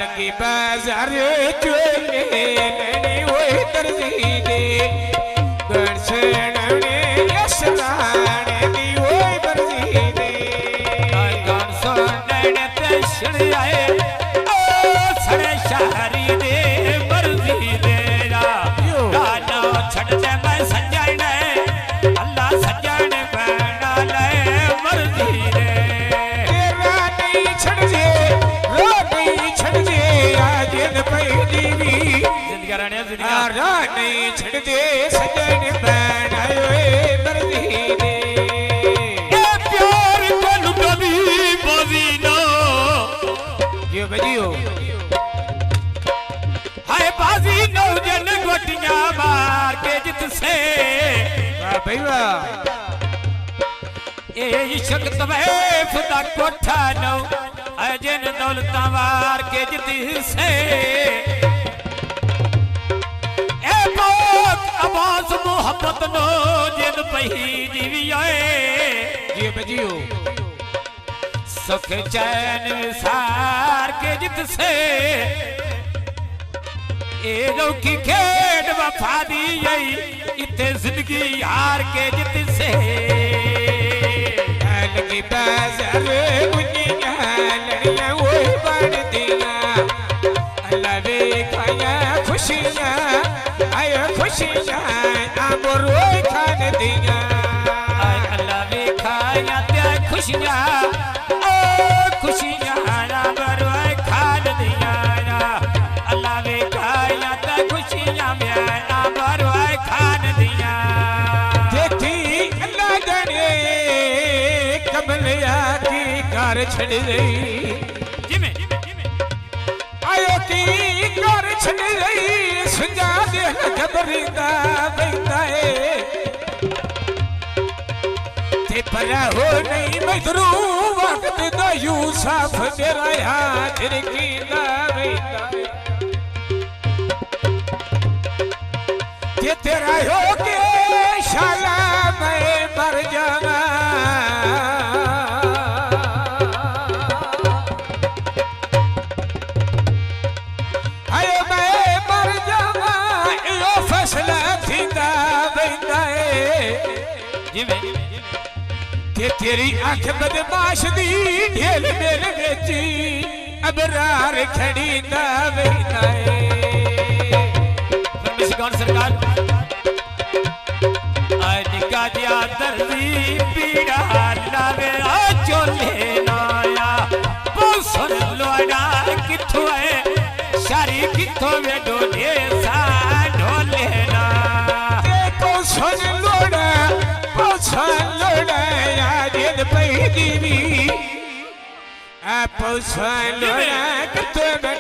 लगी बाजार चोले लेने वो दर्जी दे गणसने यसराने दी वो दर्जी दे गणसने तशन आए ओ सड़े शहरी दे मर्जी दे गाना छड़ दे मैं सजन अल्लाह सजन बना ले मर्जी दे तेरा नहीं छड़ जे रो नहीं छड़ जे आज न पहली भी जिंदगी रानी जिंदगी रो नहीं छड़ दे सजन बना ले मर्जी दे ए प्यार को लुटली बाजी ना यो बजियो हाय बाजी नो जन गोटियां मार के जित से वाह भाई वाह ए इश्क तवैफ दा कोठा नो अजन दौलतां वार के जित से ए बात आवाज मोहब्बत नो जिन पही जीवी आए यो बजियो सुख चैन विसार के जित से ए लौकी खेड वफा दी आई इते जिंदगी यार के जित से लगी बाजार बुनिया लड़ियां वो बढ़दियां अल्लाह वे खाया खुशियां आयो खुशियां आमरो खान दियां अल्लाह वे खाया ते खुशियां ओ खुशियां आमरो खान दिया अल्लाह वे खाया ते खुशियां मैं आमरो खान दिया देखी अल्लाह जाने कमलिया की कार छड़ गई जिमे आयो की कार छड़ गई सुझा दे घबरिंदा बैठा है ते परा हो नहीं मजरू वक्त दा यूसुफ तेरा हाथ रखींदा बैठा ते तेरा हो के शाला मैं मर जावा आयो मैं मर जावा यो फैसला थींदा बैठा है जिमे ते तेरी आंख बदमाश दी ढेल मेरे बेची अबरार खड़ी ना बैठा है कौन सरकार निका दिया दर्दी पीड़ा लावे चोले नाया सुन लोड़ा किथों है शारी किथों वे डोले सा ढोले ना देखो सुन लोड़ा याद पही दीवी आप सुन लोड़ा किथों वे